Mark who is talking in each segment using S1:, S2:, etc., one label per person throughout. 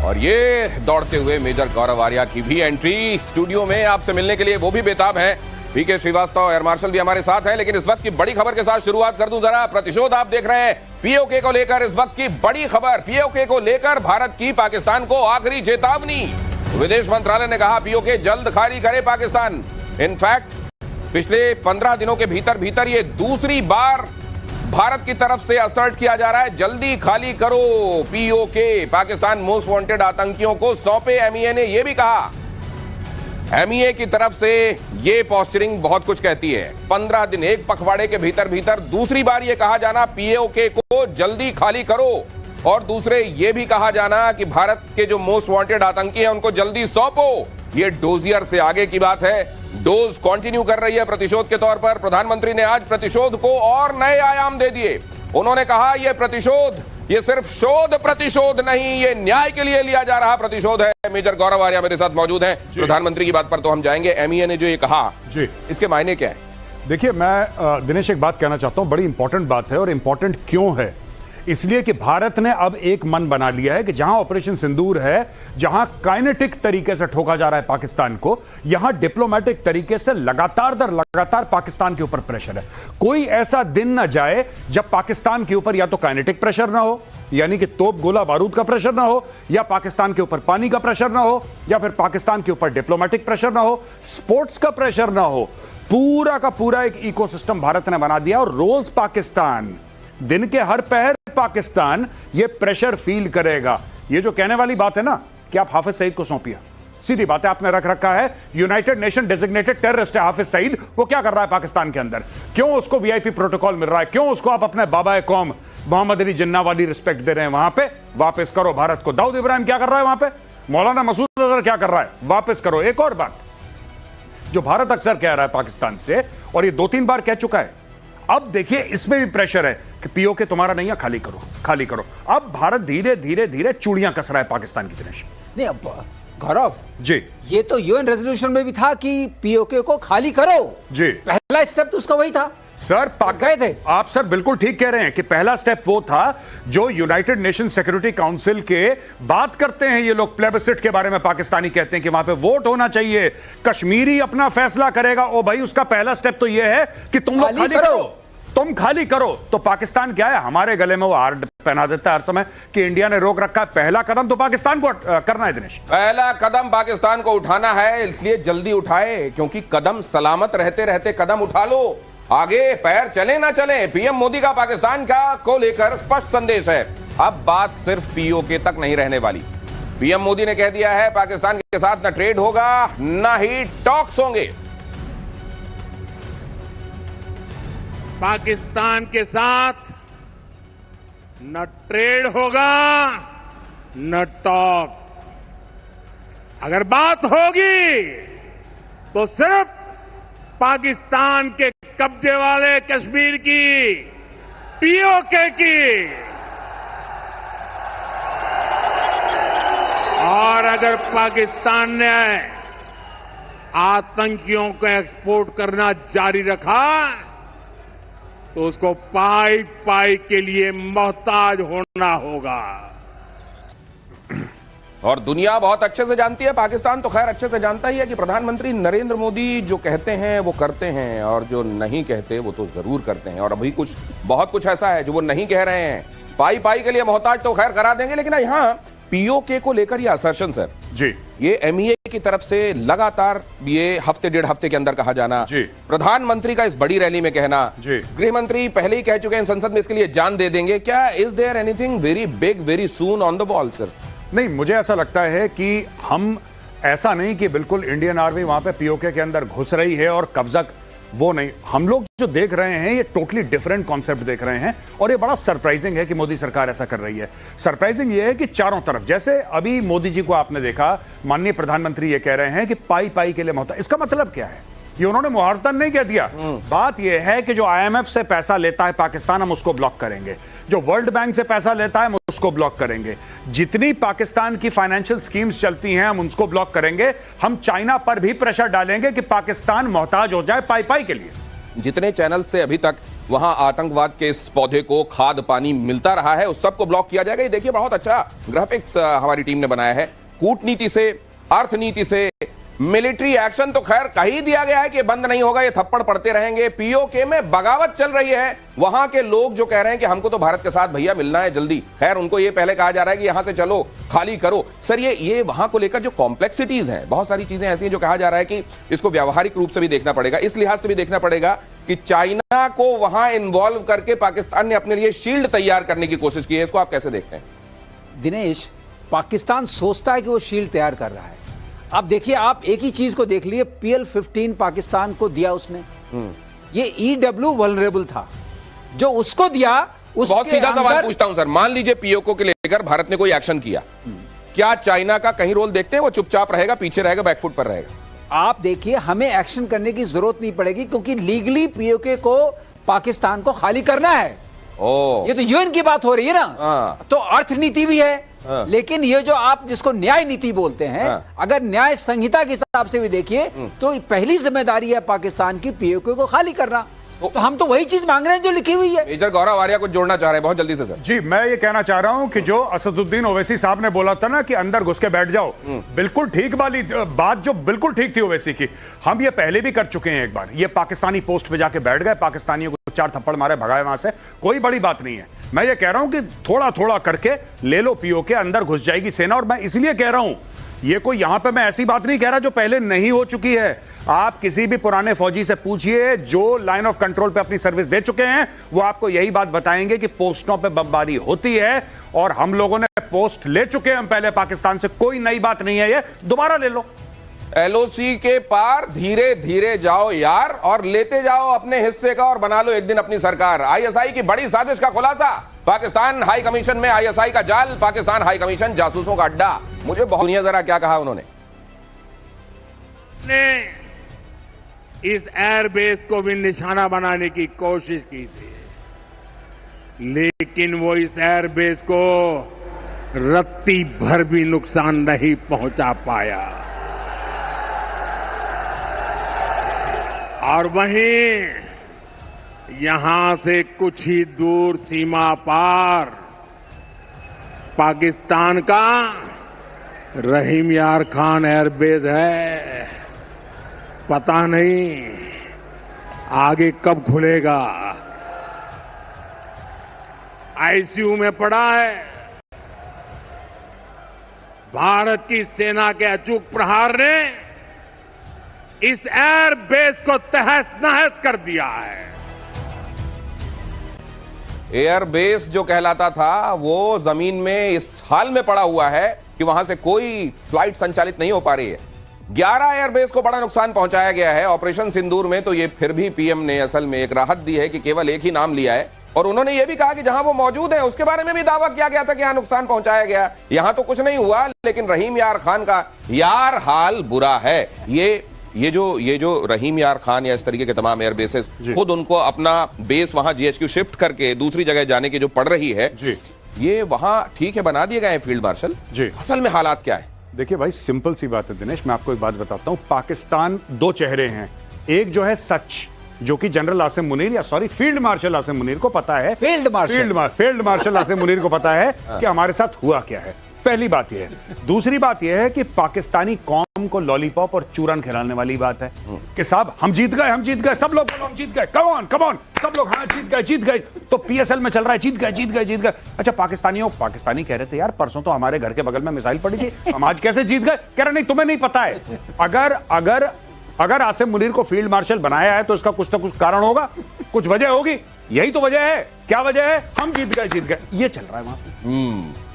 S1: और ये दौड़ते हुए मेजर गौरव आर्या की भी एंट्री स्टूडियो में आपसे मिलने के लिए, वो भी बेताब हैं। पीके श्रीवास्तव एयर मार्शल भी हमारे साथ हैं। लेकिन इस वक्त की बड़ी खबर के साथ शुरुआत कर दूं जरा। प्रतिशोध आप देख रहे हैं पीओके को लेकर। इस वक्त की बड़ी खबर, पीओके को लेकर भारत की पाकिस्तान को आखिरी चेतावनी। विदेश मंत्रालय ने कहा पीओके जल्द खाली करे पाकिस्तान। इनफैक्ट पिछले 15 दिनों के भीतर ये दूसरी बार भारत की तरफ से असर्ट किया जा रहा है, जल्दी खाली करो पीओके। पाकिस्तान मोस्ट वांटेड आतंकियों को सौंपे एमईए ने यह भी कहा। एमईए की तरफ से यह पोस्चरिंग बहुत कुछ कहती है। 15 दिन, एक पखवाड़े के भीतर दूसरी बार यह कहा जाना पीओके को जल्दी खाली करो, और दूसरे यह भी कहा जाना कि भारत के जो मोस्ट वांटेड आतंकी हैं उनको जल्दी सौंपो। यह डोजियर से आगे की बात है। डोज कंटिन्यू कर रही है प्रतिशोध के तौर पर। प्रधानमंत्री ने आज प्रतिशोध को और नए आयाम दे दिए। उन्होंने कहा यह प्रतिशोध, ये सिर्फ शोध प्रतिशोध नहीं, ये न्याय के लिए लिया जा रहा प्रतिशोध है। मेजर गौरव आर्या मेरे साथ मौजूद हैं। प्रधानमंत्री की बात पर तो हम जाएंगे। एमईए ने जो ये कहा जी, इसके मायने क्या है?
S2: देखिए, मैं दिनेश एक बात कहना चाहता हूं, बड़ी इंपॉर्टेंट बात है। और इंपॉर्टेंट क्यों है? इसलिए कि भारत ने अब एक मन बना लिया है कि जहां ऑपरेशन सिंदूर है, जहां काइनेटिक तरीके से ठोका जा रहा है पाकिस्तान को, यहां डिप्लोमेटिक तरीके से लगातार दर लगातार पाकिस्तान के ऊपर प्रेशर है। कोई ऐसा दिन ना जाए जब पाकिस्तान के ऊपर या तो काइनेटिक प्रेशर ना हो, यानी कि तोप गोला बारूद का प्रेशर ना हो, या पाकिस्तान के ऊपर पानी का प्रेशर ना हो, या फिर पाकिस्तान के ऊपर डिप्लोमेटिक प्रेशर ना हो, स्पोर्ट्स का प्रेशर ना हो। पूरा का पूरा एक इकोसिस्टम भारत ने बना दिया। और रोज पाकिस्तान, दिन के हर पहर पाकिस्तान ये प्रेशर फील करेगा। ये जो कहने वाली बात है ना कि आप हाफिज सईद को सौंपिए, सीधी बात है, आपने रख रखा है यूनाइटेड नेशन डेजिग्नेटेड टेररिस्ट है हाफिज सईद। वो क्या कर रहा है पाकिस्तान के अंदर? क्यों उसको वीआईपी प्रोटोकॉल मिल रहा है? क्यों उसको आप अपने बाबा कौम मोहम्मद अली जिन्ना वाली रिस्पेक्ट दे रहे हैं? वहां पे वापस करो भारत को। दाऊद इब्राहिम क्या कर रहा है वहां पे? मौलाना मसूद अजहर क्या कर रहा है? वापस करो। एक और बात जो भारत अक्सर कह रहा है पाकिस्तान से, और ये 2-3 बार कह चुका है, अब देखिए इसमें भी प्रेशर है कि पीओके तुम्हारा नहीं है, खाली करो, खाली करो। अब भारत धीरे धीरे धीरे चूड़ियां कस रहा है पाकिस्तान की। दिनेश नहीं, अब
S3: गौरव
S2: जी,
S3: ये तो यूएन रेजोल्यूशन में भी था कि पीओके को खाली करो जी। पहला स्टेप तो उसका वही था
S2: सर।
S3: गए थे
S2: आप सर बिल्कुल ठीक कह रहे हैं कि पहला स्टेप वो था जो यूनाइटेड नेशन सिक्योरिटी काउंसिल के बात करते हैं ये लोग, प्लेबिसिट के बारे में पाकिस्तानी कहते हैं कि वहां पे वोट होना चाहिए, कश्मीरी अपना फैसला करेगा। ओ भाई, उसका पहला स्टेप तो ये है कि तुम लोग खाली करो, तुम खाली करो। तो पाकिस्तान क्या है, हमारे गले में वो हार पहना देता है हर समय कि इंडिया ने रोक रखा है। पहला कदम तो पाकिस्तान को करना है दिनेश।
S1: पहला कदम पाकिस्तान को उठाना है, इसलिए जल्दी उठाए, क्योंकि कदम सलामत रहते रहते कदम उठा लो। आगे पैर चले ना चले, पीएम मोदी का पाकिस्तान का को लेकर स्पष्ट संदेश है। अब बात सिर्फ पीओके तक नहीं रहने वाली। पीएम मोदी ने कह दिया है पाकिस्तान के साथ न ट्रेड होगा न ही टॉक्स होंगे।
S4: पाकिस्तान के साथ न ट्रेड होगा न टॉक। अगर बात होगी तो सिर्फ पाकिस्तान के कब्जे वाले कश्मीर की, पीओके की। और अगर पाकिस्तान ने आतंकियों को एक्सपोर्ट करना जारी रखा तो उसको पाई पाई के लिए मोहताज होना होगा।
S1: और दुनिया बहुत अच्छे से जानती है, पाकिस्तान तो खैर अच्छे से जानता ही है कि प्रधानमंत्री नरेंद्र मोदी जो कहते हैं वो करते हैं, और जो नहीं कहते वो तो जरूर करते हैं। और अभी बहुत कुछ ऐसा है जो वो नहीं कह रहे हैं। पाई पाई के लिए मोहताज तो खैर करा देंगे। लेकिन यहाँ पीओके को लेकर ये असर्शन सर जी, ये एमईए की तरफ से लगातार ये हफ्ते डेढ़ हफ्ते के अंदर कहा जाना जी, प्रधानमंत्री का इस बड़ी रैली में कहना जी, गृह मंत्री पहले ही कह चुके हैं संसद में इसके लिए जान दे देंगे। क्या is there anything very big very soon on the wall sir?
S2: नहीं, मुझे ऐसा लगता है कि हम ऐसा नहीं कि बिल्कुल इंडियन आर्मी वहां पे पीओके के अंदर घुस रही है और कब्जा, वो नहीं। हम लोग जो देख रहे हैं ये टोटली डिफरेंट कॉन्सेप्ट देख रहे हैं। और ये बड़ा सरप्राइजिंग है कि मोदी सरकार ऐसा कर रही है। सरप्राइजिंग ये है कि चारों तरफ, जैसे अभी मोदी जी को आपने देखा, माननीय प्रधानमंत्री ये कह रहे हैं कि पाई पाई के लिए मोहताज। इसका मतलब क्या है? ये उन्होंने मुहावरतन नहीं कह दिया। बात यह है कि जो आईएमएफ से पैसा लेता है पाकिस्तान, हम उसको ब्लॉक करेंगे। जो वर्ल्ड बैंक से पैसा लेता है हम उसको ब्लॉक करेंगे। जितनी पाकिस्तान की फाइनेंशियल स्कीम्स चलती हैं हम उनको ब्लॉक करेंगे। हम चाइना पर भी प्रेशर डालेंगे कि पाकिस्तान मोहताज हो जाए पाई पाई के लिए।
S1: जितने चैनल से अभी तक वहां आतंकवाद के इस पौधे को खाद पानी मिलता रहा है उस सबको ब्लॉक किया जाएगा। ये देखिए बहुत अच्छा ग्राफिक्स हमारी टीम ने बनाया है। कूटनीति से, अर्थनीति से, मिलिट्री एक्शन तो खैर कही दिया गया है कि बंद नहीं होगा, ये थप्पड़ पड़ते रहेंगे। पीओके में बगावत चल रही है। वहां के लोग जो कह रहे हैं कि हमको तो भारत के साथ भैया मिलना है जल्दी, खैर उनको ये पहले कहा जा रहा है कि यहां से चलो, खाली करो। सर ये वहां को लेकर जो कॉम्प्लेक्सिटीज हैं, बहुत सारी चीजें ऐसी हैं जो कहा जा रहा है कि इसको व्यावहारिक रूप से भी देखना पड़ेगा, इस लिहाज से भी देखना पड़ेगा कि चाइना को वहां इन्वॉल्व करके पाकिस्तान ने अपने लिए शील्ड तैयार करने की कोशिश की है। इसको आप कैसे देखते हैं?
S3: दिनेश, पाकिस्तान सोचता है कि वो शील्ड तैयार कर रहा है। अब देखिए, आप एक ही चीज को देख लिए, PL-15 पाकिस्तान को दिया उसने, ये EW वल्नरेबल था जो उसको दिया।
S1: बहुत सीधा सवाल पूछता हूं सर, मान लीजिए पीओके को लेकर भारत ने कोई एक्शन किया, क्या चाइना का कहीं रोल देखते हैं? वो चुपचाप रहेगा, पीछे रहेगा, बैकफुट पर रहेगा?
S3: आप देखिए, हमें एक्शन करने की जरूरत नहीं पड़ेगी क्योंकि लीगली पीओके को पाकिस्तान को खाली करना है। ये तो यूएन की बात हो रही है ना, तो अर्थनीति भी है। लेकिन ये जो आप जिसको न्याय नीति बोलते हैं, अगर न्याय संहिता के हिसाब से भी देखिए तो पहली जिम्मेदारी है पाकिस्तान की पीओके को खाली करना। तो हम तो वही चीज मांग रहे हैं जो लिखी हुई है।
S1: मेजर गौरव आर्या को जोड़ना चाह रहे हैं बहुत जल्दी से सर।
S2: जी, मैं ये कहना चाह रहा हूं कि जो असदुद्दीन ओवैसी साहब ने बोला था ना कि अंदर घुस के बैठ जाओ, बिल्कुल ठीक वाली बात, जो बिल्कुल ठीक थी ओवैसी की। हम ये पहले भी कर चुके हैं एक बार। ये पाकिस्तानी पोस्ट पे जाके बैठ गए, पाकिस्तानियों को 4 थप्पड़ मारे, भगाए वहां से, कोई बड़ी बात नहीं है। मैं ये कह रहा हूं कि थोड़ा थोड़ा करके ले लो पीओके, अंदर घुस जाएगी सेना। और मैं इसलिए कह रहा हूं, ये कोई यहां पे मैं ऐसी बात नहीं कह रहा जो पहले नहीं हो चुकी है। आप किसी भी पुराने फौजी से पूछिए जो लाइन ऑफ कंट्रोल पे अपनी सर्विस दे चुके हैं, वो आपको यही बात बताएंगे कि पोस्टों पे बमबारी होती है और हम लोगों ने पोस्ट ले चुके हैं हम पहले पाकिस्तान से, कोई नई बात नहीं है। ये दोबारा ले लो।
S1: LOC के पार धीरे धीरे जाओ यार, और लेते जाओ अपने हिस्से का और बना लो एक दिन अपनी सरकार। ISI की बड़ी साजिश का खुलासा, पाकिस्तान हाई कमीशन में ISI का जाल, पाकिस्तान हाई कमीशन जासूसों का अड्डा। मुझे बहुत दुनिया जरा क्या कहा उन्होंने।
S4: इस एयरबेस को भी निशाना बनाने की कोशिश की थी, लेकिन वो इस एयरबेस को रत्ती भर भी नुकसान नहीं पहुंचा पाया। और वहीं यहां से कुछ ही दूर सीमा पार पाकिस्तान का रहीम यार खान एयरबेस है। पता नहीं आगे कब खुलेगा। आईसीयू में पड़ा है। भारत की सेना के अचूक प्रहार ने इस एयरबेस को तहस नहस कर दिया है।
S1: एयरबेस जो कहलाता था वो जमीन में इस हाल में पड़ा हुआ है कि वहां से कोई फ्लाइट संचालित नहीं हो पा रही है। 11 एयरबेस को बड़ा नुकसान पहुंचाया गया है। ऑपरेशन सिंदूर में तो ये फिर भी पीएम ने असल में एक राहत दी है कि केवल एक ही नाम लिया है, और उन्होंने ये भी कहा कि जहां वो मौजूद है उसके बारे में भी दावा किया गया था कि यहां नुकसान पहुंचाया गया। यहां तो कुछ नहीं हुआ, लेकिन रहीम यार खान का यार हाल बुरा है। ये जो रहीम यार खान या इस तरीके के तमाम एयरबेसेस खुद उनको अपना बेस वहां GHQ शिफ्ट करके दूसरी जगह जाने की जो पड़ रही है, ये वहां ठीक है बना दिए गए हैं फील्ड मार्शल जी। असल में हालात क्या है?
S2: देखिए भाई, सिंपल सी बात है दिनेश, मैं आपको एक बात बताता हूं। पाकिस्तान 2 चेहरे हैं। एक जो है सच, जो कि जनरल आसिम मुनीर या sorry field marshal Asim Munir को पता है, फील्ड मार्शल आसिम मुनीर को पता है कि हमारे साथ हुआ क्या है। पहली बात यह है। दूसरी बात यह है कि पाकिस्तानी कौम को लॉलीपॉप और चूरन खिलाने वाली बात है कि साहब हम जीत गए, सब लोग बोलो हम जीत गए, कम ऑन, सब लोग हाँ जीत गए। तो PSL में चल रहा है जीत गए। अच्छा, पाकिस्तानी कह रहे थे यार परसों तो हमारे घर के बगल में मिसाइल पड़ी थी, हम आज कैसे जीत गए? कह रहे नहीं, तुम्हें नहीं पता है। अगर आसिम मुनीर को फील्ड मार्शल बनाया है तो इसका कुछ ना कुछ कारण होगा, कुछ वजह होगी। यही तो वजह है। क्या वजह है? हम जीत गए, ये चल रहा है वहां पे।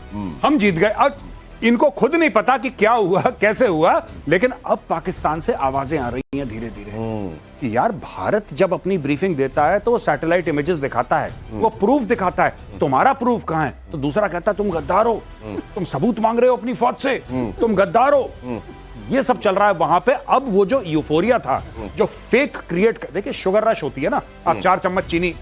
S2: हम जीत गए। अब इनको खुद नहीं पता कि क्या हुआ, कैसे हुआ, लेकिन अब पाकिस्तान से आवाजें आ रही हैं धीरे धीरे कि यार भारत जब अपनी ब्रीफिंग देता है तो वो सैटेलाइट इमेजेस दिखाता है, वो प्रूफ दिखाता है। तुम्हारा प्रूफ कहां है? तो दूसरा कहता है तुम गद्दार हो, तुम सबूत मांग रहे हो अपनी फौज से, तुम गद्दार हो। ये सब चल रहा है वहां पे। अब वो जो यूफोरिया था, जो फेक क्रिएट, देखिए शुगर रश होती है ना, आप 4 चम्मच चीनी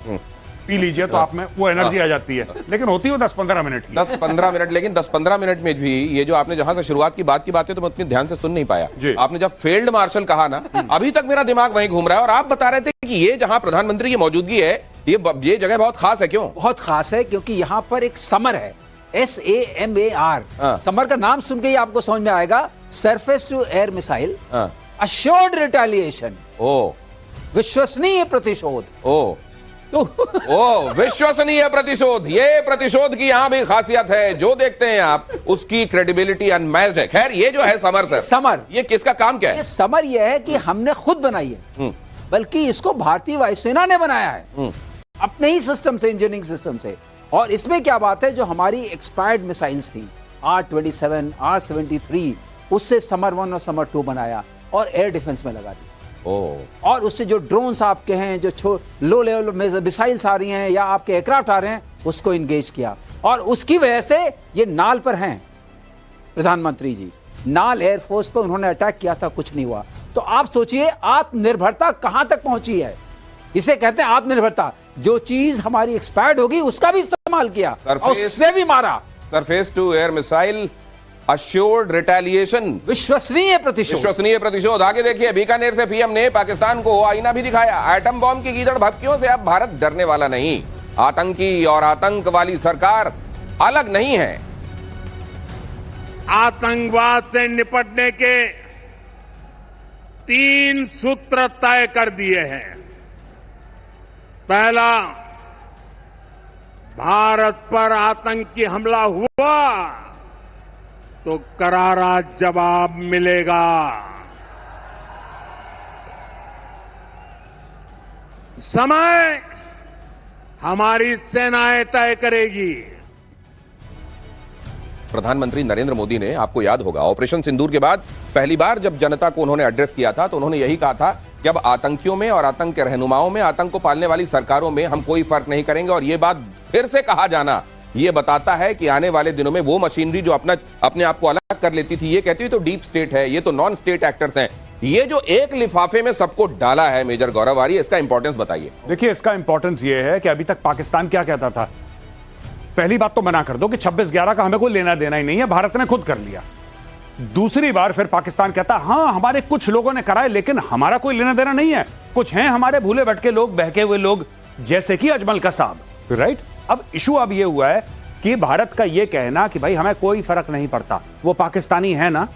S2: पी लीजिए तो आप में वो एनर्जी आ जाती है, लेकिन होती है 10-15 मिनट की।
S1: 10-15 मिनट, लेकिन 10-15 मिनट में भी ये जो आपने जहां से शुरुआत की बात है तो मैं उतनी ध्यान से सुन नहीं पाया। आपने जब फील्ड मार्शल कहा ना, अभी तक मेरा दिमाग वहीं घूम रहा है। और आप बता रहे थे कि ये जहां प्रधानमंत्री की मौजूदगी है, ये जगह बहुत खास है। क्यों
S3: बहुत खास है? क्योंकि यहाँ पर एक समर है, SAMAR। समर का नाम सुन के ही आपको समझ में आएगा, surface to air missile assured retaliation. विश्वसनीय प्रतिशोध।
S1: विश्वसनीय प्रतिशोध। ये प्रतिशोध की यहां भी खासियत है, जो देखते हैं आप उसकी क्रेडिबिलिटी अनमैच्ड है। खैर, ये जो है समर सर,
S3: समर
S1: ये किसका काम क्या है?
S3: ये समर ये है कि हमने खुद बनाई है, बल्कि इसको भारतीय वायुसेना ने बनाया है अपने ही सिस्टम से, इंजीनियरिंग सिस्टम से। और इसमें क्या बात है, जो हमारी एक्सपायर्ड मिसाइल्स थी R-27, R-73, उससे समर 1 और समर 2 बनाया और एयर डिफेंस में लगा दी। और उससे जो ड्रोन्स आपके हैं, जो लो लेवल मिसाइल्स आ रही हैं या आपके एयरक्राफ्ट आ रहे हैं, उसको इंगेज किया। और उसकी वजह से ये नाल पर हैं प्रधानमंत्री जी। नाल एयरफोर्स पर उन्होंने अटैक किया था, कुछ नहीं हुआ। तो आप सोचिए आत्मनिर्भरता कहां तक पहुंची है। इसे कहते हैं आत्मनिर्भरता। जो चीज हमारी एक्सपायर्ड होगी उसका भी इस्तेमाल किया और उससे भी मारा।
S1: Surface to air missile assured retaliation,
S3: विश्वसनीय प्रतिशोध।
S1: विश्वसनीय प्रतिशोध। आगे देखिए, बीकानेर से पीएम ने पाकिस्तान को आईना भी दिखाया। एटम बॉम्ब की गीदड़ भभकियों से अब भारत डरने वाला नहीं। आतंकी और आतंक वाली सरकार अलग नहीं है।
S4: आतंकवाद से निपटने के 3 सूत्र तय कर दिए हैं। पहला, भारत पर आतंकी हमला हुआ तो करारा जवाब मिलेगा। समय हमारी सेनाएं तय करेगी।
S1: प्रधानमंत्री नरेंद्र मोदी ने, आपको याद होगा, ऑपरेशन सिंदूर के बाद पहली बार जब जनता को उन्होंने एड्रेस किया था तो उन्होंने यही कहा था कि अब आतंकियों में और आतंक के रहनुमाओं में, आतंक को पालने वाली सरकारों में हम कोई फर्क नहीं करेंगे। और यह बात फिर से कहा जाना ये बताता है कि आने वाले दिनों में वो मशीनरी जो अपने आप को अलग कर लेती थी, ये कहती थी तो डीप स्टेट है, ये तो नॉन स्टेट एक्टर्स हैं, ये जो एक लिफाफे में सबको डाला है मेजर गौरव आर्य, इसका इंपॉर्टेंस बताइए।
S2: देखिए, इसका इंपॉर्टेंस ये है कि अभी तक पाकिस्तान क्या कहता था। पहली बात तो मना कर दो कि 26/11 का हमें कोई लेना देना ही नहीं है, भारत ने खुद कर लिया। दूसरी बार फिर पाकिस्तान कहता हां हमारे कुछ लोगों ने कराए, लेकिन हमारा कोई लेना देना नहीं है। कुछ हैं हमारे भूले भटके लोग, बहके हुए लोग, जैसे कि अजमल कसाब, राइट। अब इशू अब ये हुआ है कि भारत का ये कहना कि भाई हमें कोई फर्क नहीं पड़ता, वो पाकिस्तानी है ना,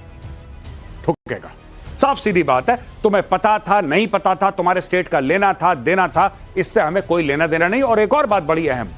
S2: ठुकेगा। साफ सीधी बात है, तुम्हें पता था नहीं पता था, तुम्हारे स्टेट का लेना था देना था, इससे हमें कोई लेना देना नहीं। और एक और बात बड़ी अहम,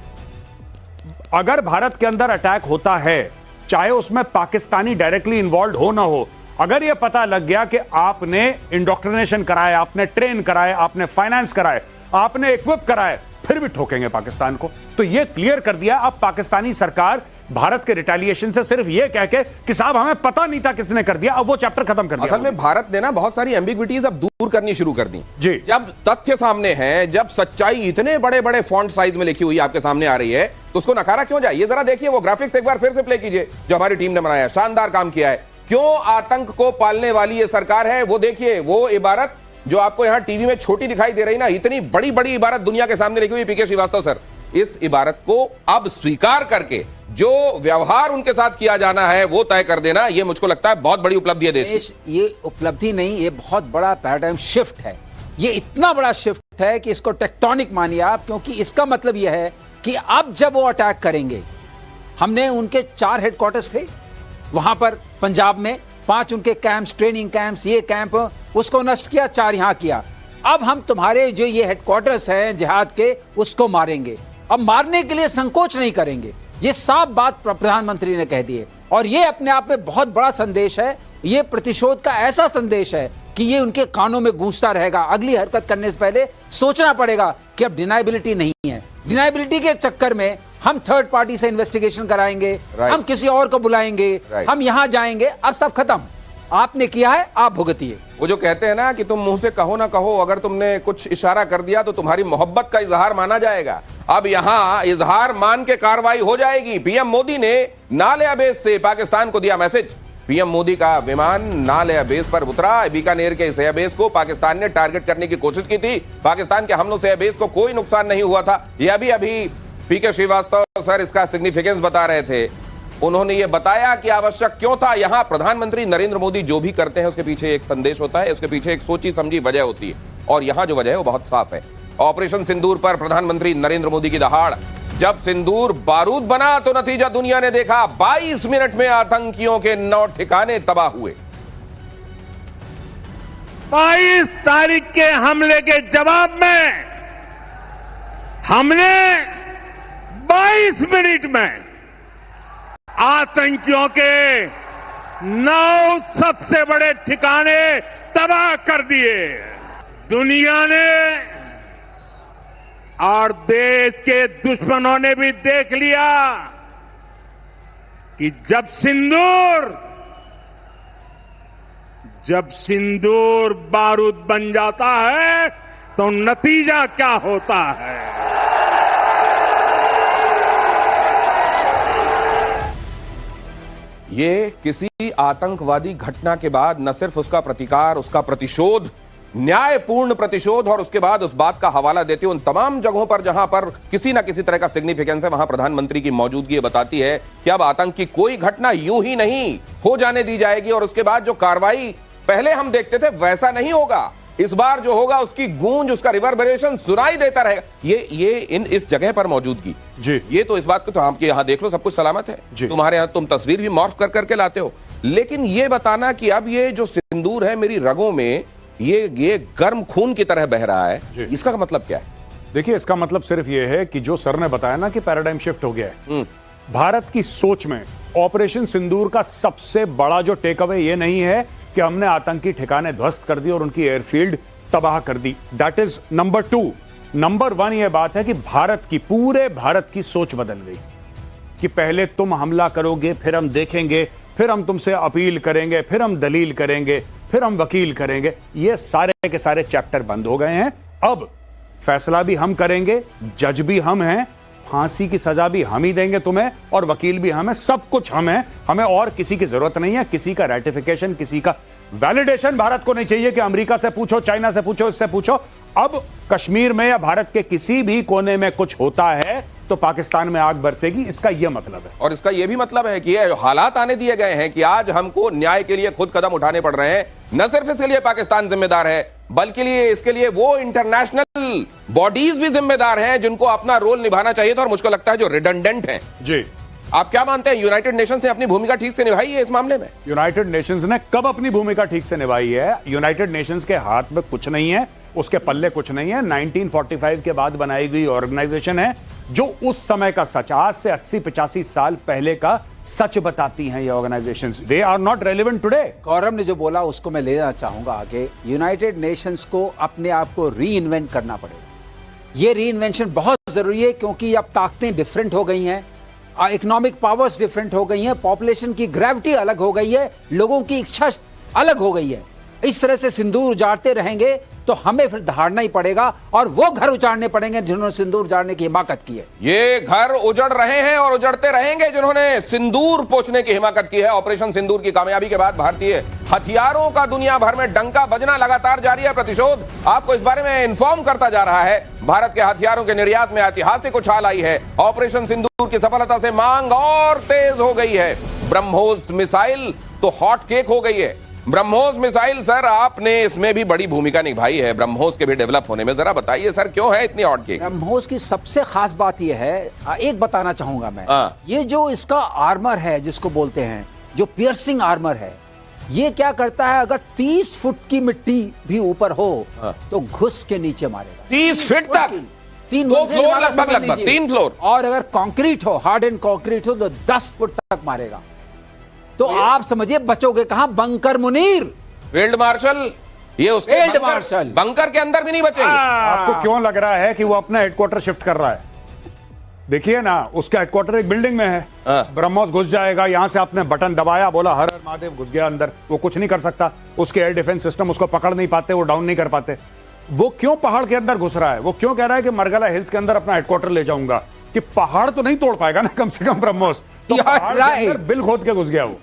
S2: अगर भारत के अंदर अटैक होता है, चाहे उसमें पाकिस्तानी डायरेक्टली इन्वॉल्व हो ना हो, अगर यह पता लग गया कि आपने इंडोक्ट्रिनेशन कराए, आपने ट्रेन कराए, आपने फाइनेंस कराए, आपने इक्विप कराए, फिर भी ठोकेंगे पाकिस्तान को। तो यह क्लियर कर दिया अब पाकिस्तानी सरकार भारत के रिटेलिएशन से सिर्फ यह कह के कि साहब हमें पता नहीं था किसने कर दिया, अब वो चैप्टर खत्म कर दिया।
S1: असल में भारत ने ना बहुत सारी एम्बिग्विटीज अब दूर करनी शुरू कर दी
S2: जी।
S1: जब तथ्य सामने है, जब सच्चाई इतने बड़े बड़े फॉन्ट साइज में लिखी हुई आपके सामने आ रही है, तो उसको नकारा क्यों जाए। ये जरा देखिए, वो ग्राफिक्स एक बार फिर से प्ले कीजिए जो हमारी टीम ने बनाया, शानदार काम किया है। क्यों आतंक को पालने वाली ये सरकार है, वो देखिए। वो इबारत जो आपको यहां टीवी में छोटी दिखाई दे रही ना, इतनी बड़ी बड़ी इबारत दुनिया के सामने लिखी हुई। पीके श्रीवास्तव सर, इस इबारत को अब स्वीकार करके जो व्यवहार उनके साथ किया जाना है वो तय कर देना, ये मुझको लगता है बहुत बड़ी उपलब्धि है देश की।
S3: ये उपलब्धि नहीं, ये बहुत बड़ा पैराडाइम शिफ्ट है। ये इतना बड़ा शिफ्ट है कि इसको टेक्टोनिक मानिए आप, क्योंकि इसका मतलब यह है कि अब जब वो अटैक करेंगे, हमने उनके 4 हेडक्वार्टर्स थे वहां पर पंजाब में, 5 उनके कैंप्स, ट्रेनिंग कैंप्स, ये कैंप, उसको नष्ट किया, 4 यहां किया। अब हम तुम्हारे जो ये हेडक्वार्टर्स हैं जिहाद के, उसको मारेंगे। अब मारने के लिए संकोच नहीं करेंगे। ये साफ बात प्रधानमंत्री ने कह दी है और ये अपने आप में बहुत बड़ा संदेश है। ये प्रतिशोध का ऐसा संदेश है कि ये उनके कानों में गूंजता रहेगा। अगली हरकत करने से पहले सोचना पड़ेगा कि अब डिनाइबिलिटी नहीं है। डिनाइबिलिटी के चक्कर में हम थर्ड पार्टी से इन्वेस्टिगेशन कराएंगे, हम किसी और को बुलाएंगे, हम यहां जाएंगे। अब सब खत्म, आपने किया है, आप भुगतिए।
S1: वो जो कहते हैं ना कि तुम मुंह से कहो ना कहो, अगर तुमने कुछ इशारा कर दिया तो तुम्हारी मोहब्बत का इजहार माना जाएगा। अब यहां इजहार मान के कार्रवाई हो जाएगी। पीएम मोदी ने नाले बेस से पाकिस्तान को दिया मैसेज पीएम मोदी का विमान नाल एयरबेस पर उतरा। बीकानेर के इस एयरबेस को पाकिस्तान ने टारगेट करने की कोशिश की थी। पाकिस्तान के हमलों से एयरबेस को कोई नुकसान नहीं हुआ था। यह अभी पीके श्रीवास्तव सर इसका सिग्निफिकेंस बता रहे थे। उन्होंने यह बताया कि आवश्यक क्यों था। यहां प्रधानमंत्री नरेंद्र मोदी जो भी करते हैं उसके पीछे एक संदेश होता है, उसके पीछे एक सोची समझी वजह होती है, और यहां जो वजह है वो बहुत साफ है। ऑपरेशन सिंदूर पर प्रधानमंत्री नरेंद्र मोदी की दहाड़। जब सिंदूर बारूद बना तो नतीजा दुनिया ने देखा। 22 मिनट में आतंकियों के 9 ठिकाने तबाह हुए।
S4: 22 तारीख के हमले के जवाब में हमने 22 मिनट में आतंकियों के 9 सबसे बड़े ठिकाने तबाह कर दिए। दुनिया ने और देश के दुश्मनों ने भी देख लिया कि जब सिंदूर बारूद बन जाता है तो नतीजा क्या होता है।
S1: ये किसी आतंकवादी घटना के बाद न सिर्फ उसका प्रतिकार, उसका प्रतिशोध, न्यायपूर्ण प्रतिशोध, और उसके बाद उस बात का हवाला देते हुए उन तमाम जगहों पर जहां पर किसी ना किसी तरह का सिग्निफिकेंस है, वहां प्रधानमंत्री की मौजूदगी बताती है कि अब आतंक की कोई घटना यूं ही नहीं हो जाने दी जाएगी। और उसके बाद जो कार्रवाई पहले हम देखते थे वैसा नहीं होगा। इस बार जो होगा उसकी गूंज, उसका रिवर्बरेशन सुनाई देता रहेगा। ये इस जगह पर मौजूदगी
S2: जी,
S1: ये तो इस बात को तो आपके यहां देख लो, सब कुछ सलामत है। तुम्हारे यहां तुम तस्वीर भी मॉर्फ कर करके लाते हो, लेकिन ये बताना कि अब ये जो सिंदूर है मेरी रगों में ये गर्म खून की तरह बह रहा है, इसका मतलब क्या है?
S2: देखिए, इसका मतलब सिर्फ ये है कि जो सर ने बताया ना कि पैराडाइम शिफ्ट हो गया है भारत की सोच में। ऑपरेशन सिंदूर का सबसे बड़ा जो टेक अवे ये नहीं है कि हमने आतंकी ठिकाने ध्वस्त कर दी और उनकी एयरफील्ड तबाह कर दी। That is number 2। नंबर 1 यह बात है कि पूरे भारत की सोच बदल गई कि पहले तुम हमला करोगे, फिर हम देखेंगे, फिर हम तुमसे अपील करेंगे, फिर हम दलील करेंगे, फिर हम वकील करेंगे। ये सारे के सारे चैप्टर बंद हो गए हैं। अब फैसला भी हम करेंगे, जज भी हम हैं, फांसी की सजा भी हम ही देंगे तुम्हें, और वकील भी हम हैं, सब कुछ हम हैं। हमें और किसी की जरूरत नहीं है। किसी का रेटिफिकेशन, किसी का वैलिडेशन भारत को नहीं चाहिए कि अमेरिका से पूछो, चाइना से पूछो, इससे पूछो। अब कश्मीर में या भारत के किसी भी कोने में कुछ होता है तो पाकिस्तान में आग बरसेगी, इसका यह मतलब है।
S1: और इसका यह भी मतलब है कि ये हालात आने दिए गए हैं कि आज हमको न्याय के लिए खुद कदम उठाने पड़ रहे हैं। न सिर्फ इसके लिए पाकिस्तान जिम्मेदार है, बल्कि इसके लिए वो इंटरनेशनल बॉडीज भी जिम्मेदार हैं जिनको अपना रोल निभाना चाहिए था, और मुझको लगता है जो रिडंडेंट हैं।
S2: जी,
S1: आप क्या मानते हैं, यूनाइटेड नेशंस ने अपनी भूमिका ठीक से निभाई है इस मामले में?
S2: यूनाइटेड नेशंस ने कब अपनी भूमिका ठीक से निभाई है? यूनाइटेड नेशंस के हाथ में कुछ नहीं है, उसके पल्ले कुछ नहीं है। 1945 के बाद बनाई गई ऑर्गेनाइजेशन है जो उस समय का सच, आज से 80-85 साल पहले का सच बताती हैं ये organisations. They are not relevant today.
S3: Gaurav ने जो बोला उसको मैं लेना चाहूंगा आगे। यूनाइटेड नेशंस को अपने आप को री इन्वेंट करना पड़ेगा। ये री इन्वेंशन बहुत जरूरी है क्योंकि अब ताकतें डिफरेंट हो गई हैं, इकोनॉमिक पावर्स डिफरेंट हो गई हैं, पॉपुलेशन की ग्रेविटी अलग हो गई है, लोगों की इच्छा अलग हो गई है। इस तरह से सिंदूर उजाड़ते रहेंगे तो हमें फिर दहाड़ना ही पड़ेगा, और वो घर उजाड़ने पड़ेंगे जिन्होंने सिंदूर उजाड़ने की हिमाकत की है।
S1: ये घर उजड़ रहे हैं और उजड़ते रहेंगे जिन्होंने सिंदूर पोंछने की हिमाकत की है। ऑपरेशन सिंदूर की कामयाबी के बाद भारतीय हथियारों का दुनिया भर में डंका बजना लगातार जारी है। प्रतिशोध आपको इस बारे में इन्फॉर्म करता जा रहा है। भारत के हथियारों के निर्यात में ऐतिहासिक उछाल आई है। ऑपरेशन सिंदूर की सफलता से मांग और तेज हो गई है। ब्रह्मोस मिसाइल तो हॉट केक हो गई है। ब्रह्मोस मिसाइल, सर आपने इसमें भी बड़ी भूमिका निभाई है ब्रह्मोस के भी डेवलप होने में। जरा बताइए सर, क्यों है इतनी हॉट केक?
S3: ब्रह्मोस की सबसे खास बात यह है, एक बताना चाहूंगा मैं, ये जो इसका आर्मर है जिसको बोलते हैं, जो पियर्सिंग आर्मर है, ये क्या करता है, अगर 30 फुट की मिट्टी भी ऊपर हो तो घुस के नीचे मारेगा।
S1: 30 फीट तक?
S3: 3
S1: फ्लोर लगभग 3 फ्लोर।
S3: और अगर कंक्रीट हो, हार्ड एंड कंक्रीट हो तो 10 फुट तक मारेगा। तो आप समझिए बचोगे कहां? बंकर मुनीर,
S1: फील्ड मार्शल, ये उसके
S3: फील्ड मार्शल
S1: बंकर के अंदर भी नहीं बचेंगे।
S2: आपको क्यों लग रहा है कि वो अपना हेडक्वार्टर शिफ्ट कर रहा है? देखिए ना, उसका हेडक्वार्टर एक बिल्डिंग में है। ब्रह्मोस घुस जाएगा, यहां से आपने बटन दबाया, बोला हर हर महादेव, घुस गया अंदर। वो कुछ नहीं कर सकता, उसके एयर डिफेंस सिस्टम उसको पकड़ नहीं पाते, वो डाउन नहीं कर पाते। वो क्यों पहाड़ के अंदर घुस रहा है? वो क्यों कह रहा है कि मरगला हिल्स के अंदर अपना हेडक्वार्टर ले जाऊंगा? कि पहाड़ तो नहीं तोड़ पाएगा ना कम से कम ब्रह्मोस, तो पहाड़ के अंदर बिल खोद के घुस गया वो।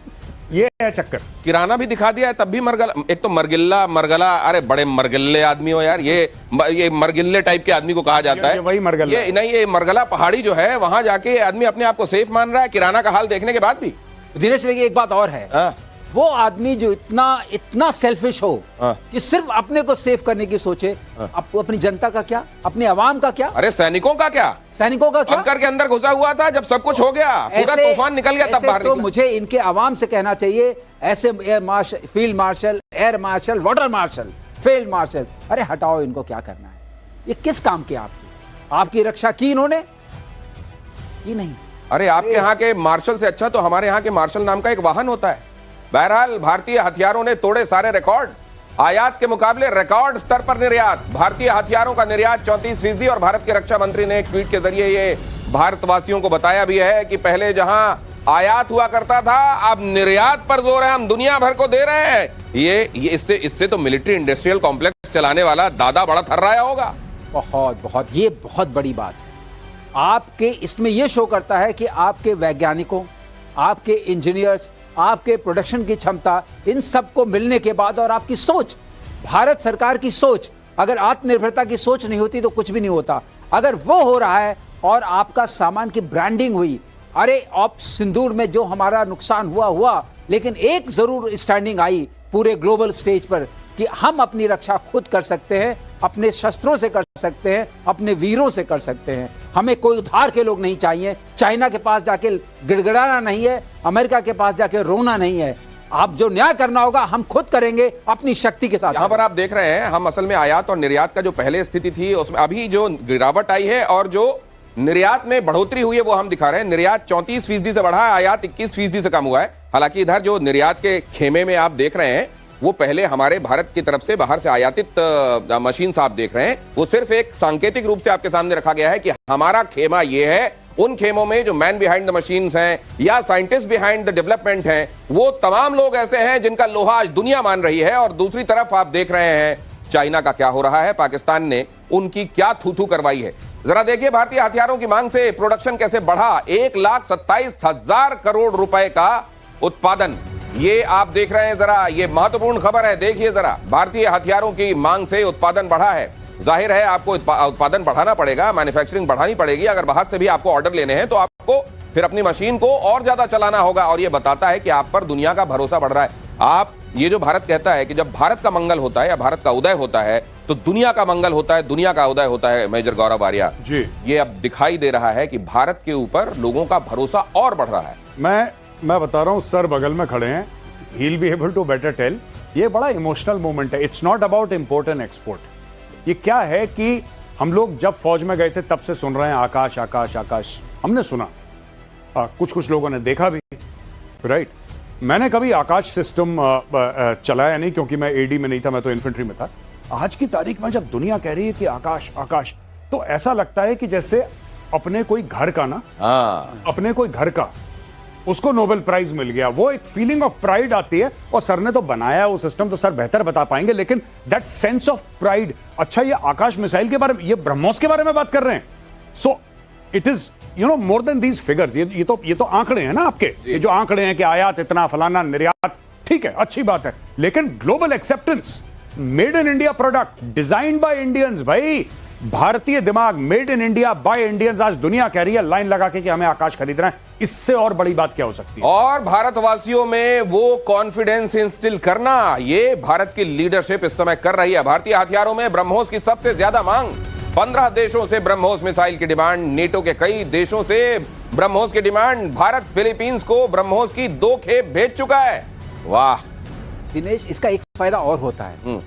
S2: ये है चक्कर।
S1: किराना भी दिखा दिया है तब भी मरगला, एक तो मरगला, अरे बड़े मरगिल्ले आदमी हो यार, ये मरगिल्ले टाइप के आदमी को कहा जाता है।
S2: वही मरगला,
S1: ये नहीं, ये मरगला पहाड़ी जो है वहां जाके आदमी अपने आप को सेफ मान रहा है किराना का हाल देखने के बाद भी।
S3: दिनेश लेकिन एक बात और है, वो आदमी जो इतना सेल्फिश हो कि सिर्फ अपने को सेव करने की सोचे, अपनी जनता का क्या, अपने आवाम का क्या,
S1: अरे सैनिकों का क्या,
S3: सैनिकों का क्या,
S1: बंकर के अंदर घुसा हुआ था जब सब कुछ हो गया, पूरा तूफान निकल गया तब बाहर
S3: तो मुझे इनके आवाम से कहना चाहिए, ऐसे air marshal, field marshal, air marshal, water marshal, field marshal, अरे हटाओ इनको, क्या करना है, ये किस काम के आपकी रक्षा की इन्होंने की नहीं।
S1: अरे आपके यहाँ के मार्शल से अच्छा तो हमारे यहाँ के मार्शल नाम का एक वाहन होता है। बहरहाल भारतीय हथियारों ने तोड़े सारे रिकॉर्ड, आयात के मुकाबले रिकॉर्ड स्तर पर निर्यात, भारतीय हथियारों का निर्यात 34%। और भारत के रक्षा मंत्री ने एक ट्वीट के जरिए ये भारतवासियों को बताया भी है कि पहले जहां आयात हुआ करता था अब निर्यात पर जोर है, हम दुनिया भर को दे रहे हैं। ये इससे तो मिलिट्री इंडस्ट्रियल कॉम्प्लेक्स चलाने वाला दादा बड़ा थर्राया होगा।
S3: बहुत ये बहुत बड़ी बात है। आपके इसमें यह शो करता है कि आपके वैज्ञानिकों, आपके इंजीनियर्स, आपके प्रोडक्शन की क्षमता, इन सब को मिलने के बाद और आपकी सोच, भारत सरकार की सोच, अगर आत्मनिर्भरता की सोच नहीं होती तो कुछ भी नहीं होता। अगर वो हो रहा है और आपका सामान की ब्रांडिंग हुई, अरे ऑप सिंदूर में जो हमारा नुकसान हुआ, लेकिन एक जरूर स्टैंडिंग आई पूरे ग्लोबल स्टेज पर कि हम अपनी रक्षा खुद कर सकते हैं, अपने शस्त्रों से कर सकते हैं, अपने वीरों से कर सकते हैं। हमें कोई उधार के लोग नहीं चाहिए, चाइना के पास जाके गिड़गिड़ाना नहीं है, अमेरिका के पास जाके रोना नहीं है। आप जो न्याय करना होगा हम खुद करेंगे अपनी शक्ति के साथ।
S1: यहाँ पर आप देख रहे हैं हम असल में आयात और निर्यात का जो पहले स्थिति थी उसमें अभी जो गिरावट आई है और जो निर्यात में बढ़ोतरी हुई है वो हम दिखा रहे हैं। निर्यात 34% से बढ़ा है, आयात 21% से कम हुआ है। हालांकि इधर जो निर्यात के खेमे में आप देख रहे हैं वो पहले हमारे भारत की तरफ से बाहर से आयातित मशीन आप देख रहे हैं, वो सिर्फ एक सांकेतिक रूप से आपके सामने रखा गया है कि हमारा खेमा ये है। उन खेमों में जो मैन बिहाइंड द मशीन्स हैं या साइंटिस्ट बिहाइंड द डेवलपमेंट हैं, वो तमाम लोग ऐसे हैं जिनका लोहा आज दुनिया मान रही है। और दूसरी तरफ आप देख रहे हैं चाइना का क्या हो रहा है, पाकिस्तान ने उनकी क्या थू करवाई है। जरा देखिए भारतीय हथियारों की मांग से प्रोडक्शन कैसे बढ़ा, 1,27,000 करोड़ रुपए का उत्पादन, ये आप देख रहे हैं। जरा ये महत्वपूर्ण खबर है, देखिए जरा, भारतीय हथियारों की मांग से उत्पादन बढ़ा है। जाहिर है आपको उत्पादन बढ़ाना पड़ेगा, मैन्युफैक्चरिंग बढ़ानी पड़ेगी। अगर बाहर से भी आपको ऑर्डर लेने हैं तो आपको फिर अपनी मशीन को और ज्यादा चलाना होगा। और ये बताता है कि आप पर दुनिया का भरोसा बढ़ रहा है। आप ये जो भारत कहता है कि जब भारत का मंगल होता है या भारत का उदय होता है तो दुनिया का मंगल होता है, दुनिया का उदय होता है। मेजर गौरव आर्या
S2: जी,
S1: ये अब दिखाई दे रहा है कि भारत के ऊपर लोगों का भरोसा और बढ़ रहा है।
S2: मैं बता रहा हूं, सर बगल में खड़े हैं, he'll be able to better tell। ये बड़ा इमोशनल मोमेंट है। It's not about import and export. ये क्या है कि हम लोग जब फौज में गए थे तब से सुन रहे हैं आकाश आकाश आकाश, हमने सुना, कुछ लोगों ने देखा भी, राइट। मैंने कभी आकाश सिस्टम चलाया नहीं क्योंकि मैं एडी में नहीं था, मैं तो इन्फेंट्री में था। आज की तारीख में जब दुनिया कह रही है कि आकाश आकाश, तो ऐसा लगता है कि जैसे अपने कोई घर का ना, अपने कोई घर का उसको नोबेल प्राइज मिल गया। वो एक फीलिंग ऑफ प्राइड आती है। और सर ने तो बनाया वो सिस्टम, तो सर बेहतर बता पाएंगे, लेकिन दैट सेंस ऑफ प्राइड। अच्छा, ये आकाश मिसाइल के बारे में, ये ब्रह्मोस के बारे में बात कर रहे हैं। So it is more than these figures. ये तो आंकड़े हैं ना आपके, ये जो आंकड़े हैं कि आयात इतना, फलाना, निर्यात, ठीक है, अच्छी बात है, लेकिन global acceptance, made in India product, design by Indians. भाई भारतीय दिमाग, made in India by Indians. आज दुनिया कह रही है लाइन लगा के कि हमें आकाश खरीदना है। इससे और बड़ी बात क्या हो सकती है?
S1: और भारतवासियों में वो कॉन्फिडेंस इंस्टिल करना, ये भारत की लीडरशिप इस समय कर रही है। भारतीय हथियारों में ब्रह्मोस की सबसे ज्यादा मांग, 15 देशों से ब्रह्मोस मिसाइल की डिमांड, नेटो के कई देशों से ब्रह्मोस की डिमांड। भारत फिलीपींस को ब्रह्मोस की 2 खेप भेज चुका है। वाह
S3: दिनेश, इसका एक फायदा और होता है,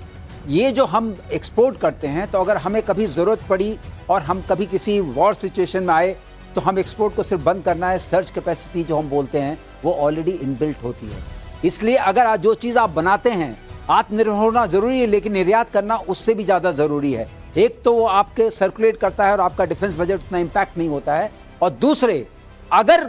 S3: ये जो हम एक्सपोर्ट करते हैं, तो अगर हमें कभी जरूरत पड़ी और हम कभी किसी वॉर सिचुएशन में आए तो हम एक्सपोर्ट को सिर्फ बंद करना है, सर्च कैपेसिटी जो हम बोलते हैं वो ऑलरेडी इनबिल्ट होती है। इसलिए अगर आज जो चीज़ आप बनाते हैं, आत्मनिर्भर होना जरूरी है, लेकिन निर्यात करना उससे भी ज़्यादा ज़रूरी है। एक तो वो आपके सर्कुलेट करता है और आपका डिफेंस बजट उतना इम्पैक्ट नहीं होता है, और दूसरे अगर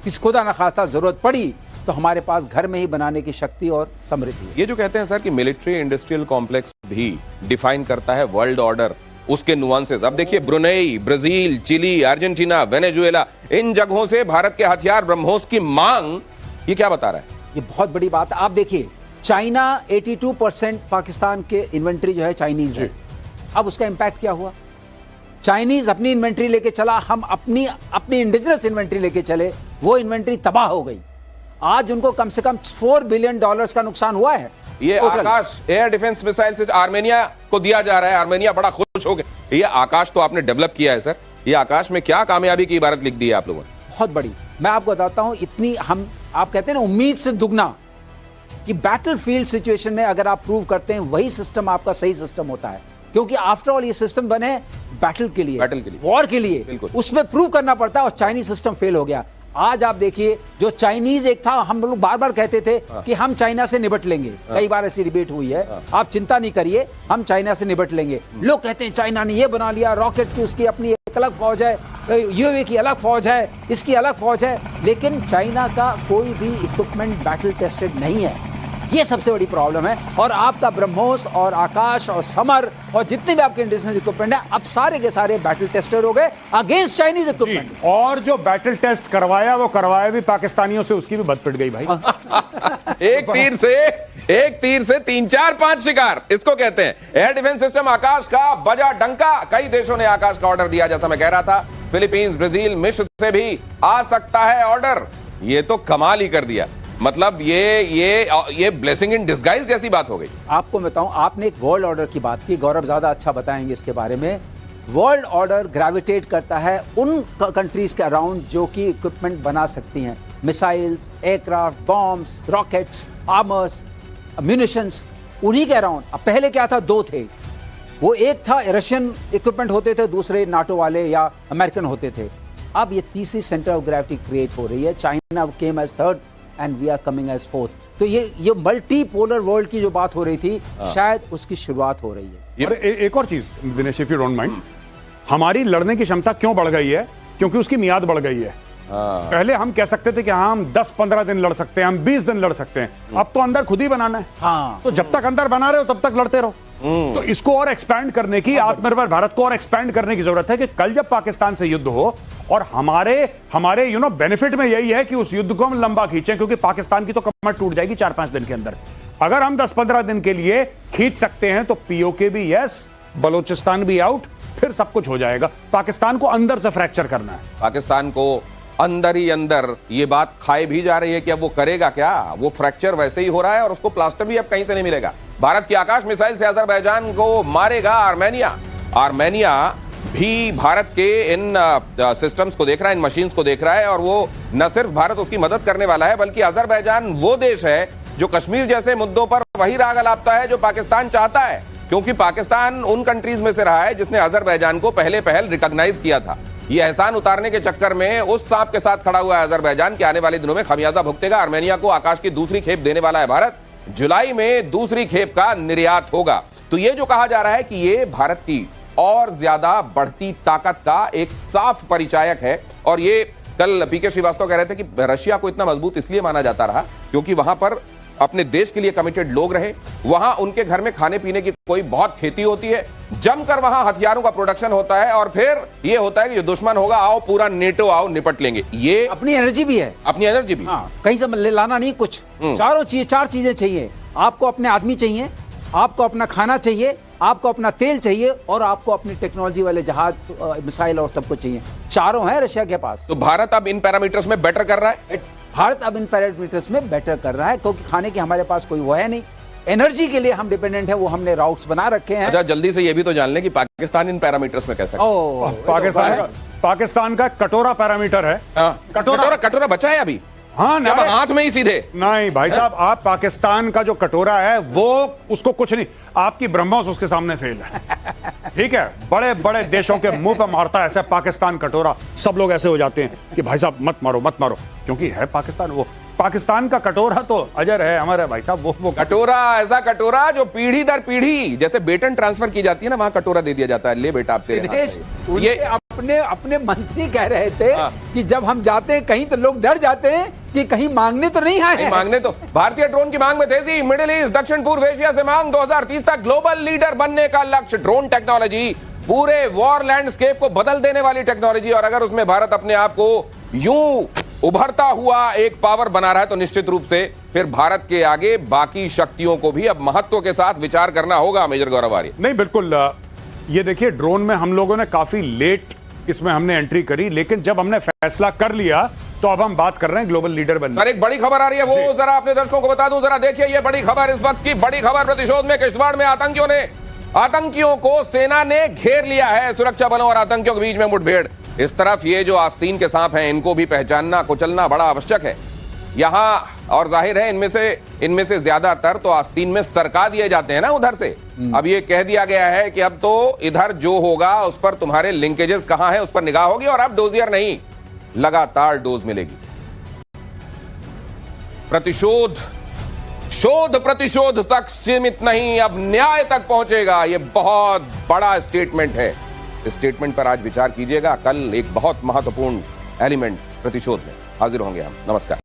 S3: किसी खुदा न खास्ता जरूरत पड़ी तो हमारे पास घर में ही बनाने की शक्ति और समृद्धि है।
S1: ये जो कहते हैं सर कि मिलिट्री इंडस्ट्रियल कॉम्प्लेक्स भी डिफाइन करता है वर्ल्ड ऑर्डर, उसके नुआंसेस। अब देखिए Brunei, Brazil, Chile, Argentina, Venezuela, इन जगहों से भारत के हथियार ब्रह्मोस की मांग, ये क्या बता रहा है?
S3: ये बहुत बड़ी बात है। आप देखिए, चाइना 82% पाकिस्तान के इन्वेंट्री जो है चाइनीज है। अब उसका इंपैक्ट क्या हुआ? चाइनीज अपनी इन्वेंट्री लेके चला, हम अपनी इंडिजिनस इन्वेंट्री लेके चले, वो इन्वेंट्री तबाह हो गई। आज उनको कम से कम $4 बिलियन का नुकसान हुआ है।
S1: ये आकाश एयर डिफेंस मिसाइल से आर्मेनिया को दिया जा रहा है, आर्मेनिया बड़ा खुश हो गया। ये आकाश तो आपने डेवलप किया है सर, ये आकाश में क्या कामयाबी की इबारत लिख दी है आप लोगों ने?
S3: बहुत बड़ी। मैं आपको बताता हूं, इतनी आप कहते हैं ना उम्मीद से दुगना, कि बैटलफील्ड सिचुएशन में अगर आप प्रूव करते हैं वही सिस्टम आपका सही सिस्टम होता है, क्योंकि आफ्टर ऑल ये सिस्टम बने बैटल के लिए, वॉर के लिए, उसमें प्रूव करना पड़ता है, और चाइनीज सिस्टम फेल हो गया। आज आप देखिए, जो चाइनीज एक था, हम लोग बार बार कहते थे कि हम चाइना से निपट लेंगे, कई बार ऐसी डिबेट हुई है, आप चिंता नहीं करिए, हम चाइना से निपट लेंगे। लोग कहते हैं चाइना ने ये बना लिया, रॉकेट की उसकी अपनी एक अलग फौज है, यूएवी की अलग फौज है, इसकी अलग फौज है, लेकिन चाइना का कोई भी इक्विपमेंट बैटल टेस्टेड नहीं है। ये सबसे बड़ी प्रॉब्लम है। और आपका ब्रह्मोस और आकाश और समर और जितने भी आपके इंडिजिनस इक्विपमेंट है, अब सारे के सारे बैटल टेस्टेड हो गए अगेंस्ट चाइनीज इक्विपमेंट।
S2: और जो बैटल टेस्ट करवाया वो करवाया भी पाकिस्तानियों से, उसकी भी बद पिट गई भाई।
S1: एक तीर से 3 4 5 शिकार, इसको कहते हैं। एयर डिफेंस सिस्टम आकाश का बजा डंका। कई देशों ने आकाश का ऑर्डर दिया, जैसा मैं कह रहा था, फिलीपींस, ब्राजील, मिस्र से भी आ सकता है ऑर्डर। ये तो कमाल ही कर दिया। मतलब ये ब्लेसिंग इन डिस्गाइज जैसी बात हो गई।
S3: आपको बताऊं, आपने एक वर्ल्ड ऑर्डर की बात की, गौरव ज्यादा अच्छा बताएंगे इसके बारे में। वर्ल्ड ऑर्डर ग्रेविटेट करता है उन कंट्रीज के अराउंड जो कि इक्विपमेंट बना सकती हैं, missiles, aircraft, bombs, rockets, armours, munitions, उन्हीं के अराउंड। अब पहले क्या था, 2 थे। वो एक था रशियन इक्विपमेंट होते थे, दूसरे नाटो वाले या अमेरिकन होते थे। अब ये तीसरी सेंटर ऑफ ग्रेविटी क्रिएट हो रही है। China came as 3rd and we are coming as 4th। तो ये मल्टीपोलर वर्ल्ड की जो बात हो रही थी, शायद उसकी शुरुआत हो रही है।
S2: और एक और चीज Dinesh, if you don't mind, हमारी लड़ने की क्षमता क्यों बढ़ गई है? क्योंकि उसकी मियाद बढ़ गई है। पहले हम कह सकते थे कि हाँ, हम 10-15 दिन लड़ सकते हैं, हम 20 दिन लड़ सकते हैं। अब तो अंदर खुद ही बनाना है। तो जब तक अंदर बना रहे हो तब तक लड़ते रहो। तो इसको और एक्सपैंड करने की, आत्मनिर्भर भारत को और एक्सपैंड करने की जरूरत है कि कल जब पाकिस्तान से युद्ध हो, और हमारे बेनिफिट में यही है कि उस युद्ध को हम लंबा खींचें, क्योंकि पाकिस्तान की तो कमर टूट जाएगी 4-5 दिन के अंदर। अगर हम 10-15 दिन के लिए खींच सकते हैं तो पीओके भी यस, बलोचिस्तान भी आउट, फिर सब कुछ हो जाएगा। पाकिस्तान को अंदर से फ्रैक्चर करना है।
S1: पाकिस्तान को अंदर ही अंदर ये बात खाए भी जा रही है कि अब वो करेगा क्या। वो फ्रैक्चर वैसे ही हो रहा है और उसको प्लास्टर भी अब कहीं से नहीं मिलेगा। भारत की आकाश मिसाइल से अजरबैजान को मारेगा आर्मेनिया भी भारत के इन सिस्टम्स को देख रहा है, इन मशीन्स को देख रहा है, और वो न सिर्फ भारत उसकी मदद करने वाला है, बल्कि अजरबैजान वो देश है जो कश्मीर जैसे मुद्दों पर वही राग अलापता है जो पाकिस्तान चाहता है, क्योंकि पाकिस्तान उन कंट्रीज में से रहा है जिसने अजरबैजान को पहल रिकॉग्नाइज किया था। ये एहसान उतारने के चक्कर में उस सांप के साथ खड़ा हुआ है अजरबैजान, के आने वाले दिनों में खमियाजा भुगतेगा। आर्मेनिया को आकाश की दूसरी खेप देने वाला है भारत। जुलाई में दूसरी खेप का निर्यात होगा। तो ये जो कहा जा रहा है कि ये भारत की और ज्यादा बढ़ती ताकत का एक साफ परिचायक है। और ये कल पीके श्रीवास्तव कह रहे थे कि रशिया को इतना मजबूत इसलिए माना जाता रहा क्योंकि वहां पर अपने देश के लिए कमिटेड लोग रहे, वहां उनके घर में खाने पीने की कोई बहुत खेती होती है, जमकर वहां हथियारों का प्रोडक्शन होता है, और फिर ये होता है कि दुश्मन होगा, आओ पूरा नेटो आओ निपट लेंगे। ये
S3: अपनी एनर्जी भी है,
S1: अपनी एनर्जी भी।
S3: हाँ, कहीं से ले लाना नहीं कुछ। चार चीजें चाहिए आपको। अपने आदमी चाहिए, आपको अपना खाना चाहिए, आपको अपना तेल चाहिए, और आपको अपनी टेक्नोलॉजी वाले जहाज, मिसाइल और सब कुछ चाहिए। चारों है रशिया के पास।
S1: तो भारत अब इन पैरामीटर्स में बेटर कर रहा है।
S3: भारत अब इन पैरामीटर्स में बेटर कर रहा है, क्योंकि खाने के हमारे पास कोई वो है नहीं। एनर्जी के लिए हम डिपेंडेंट है, वो हमने राउट्स बना रखे हैं।
S1: अच्छा, जल्दी से ये भी तो जान लें कि पाकिस्तान इन पैरामीटर्स में कैसा है।
S2: पाकिस्तान का कटोरा पैरामीटर है।
S1: कटोरा बचा है अभी।
S2: हाँ,
S1: हाथ में ही सीधे
S2: नहीं भाई साहब, आप पाकिस्तान का जो कटोरा है वो उसको कुछ नहीं, आपकी ब्रह्मोस उसके सामने फेल है। ठीक है, बड़े बड़े देशों के मुंह पे मारता है ऐसे पाकिस्तान कटोरा। सब लोग ऐसे हो जाते हैं कि भाई साहब मत मारो, क्योंकि है पाकिस्तान। वो पाकिस्तान का कटोरा तो अजर है हमारे भाई साहब। वो
S1: कटोरा, ऐसा कटोरा जो पीढ़ी दर पीढ़ी, जैसे बेटन ट्रांसफर की जाती है ना, वहां कटोरा दे दिया जाता है, ले बेटा आप तेरे।
S3: ये अपने मंत्री कह रहे थे कि जब हम जाते हैं कहीं तो लोग डर जाते हैं कि कहीं मांगने तो नहीं आए।
S1: मांगने तो भारतीय ड्रोन की मांग में तेजी। मिडिल ईस्ट, दक्षिण पूर्व एशिया से मांग। 2030 तक ग्लोबल लीडर बनने का लक्ष्य। ड्रोन टेक्नोलॉजी पूरे वॉर लैंडस्केप को बदल देने वाली टेक्नोलॉजी, और अगर उसमें भारत अपने आप को यूं उभरता हुआ एक पावर बना रहा है, तो निश्चित रूप से फिर भारत के आगे बाकी शक्तियों को भी अब महत्व के साथ विचार करना होगा। मेजर गौरव आर्य,
S2: नहीं बिल्कुल, ये देखिए ड्रोन में हम लोगों ने काफी लेट इसमें हमने एंट्री करी, लेकिन जब हमने फैसला कर लिया तो अब हम बात कर रहे हैं ग्लोबल लीडर बनने।
S1: सर एक बड़ी खबर आ रही है, वो जरा अपने दर्शकों को बता दूं, जरा देखिए ये बड़ी खबर, इस वक्त की बड़ी खबर। प्रतिशोध में किश्तवाड़ में आतंकियों को सेना ने घेर लिया है। सुरक्षा बलों और आतंकियों के बीच में मुठभेड़। इस तरफ ये जो आस्तीन के सांप हैं, इनको भी पहचानना कुचलना बड़ा आवश्यक है यहां, और जाहिर है इनमें से ज्यादातर तो आस्तीन में सरका दिए जाते हैं ना उधर से। अब ये कह दिया गया है कि अब तो इधर जो होगा उस पर तुम्हारे लिंकेजेस कहां है उस पर निगाह होगी, और अब डोजियर नहीं, लगातार डोज मिलेगी। प्रतिशोध तक सीमित नहीं, अब न्याय तक पहुंचेगा। यह बहुत बड़ा स्टेटमेंट है। इस स्टेटमेंट पर आज विचार कीजिएगा। कल एक बहुत महत्वपूर्ण एलिमेंट प्रतिशोध में हाजिर होंगे हम। नमस्कार।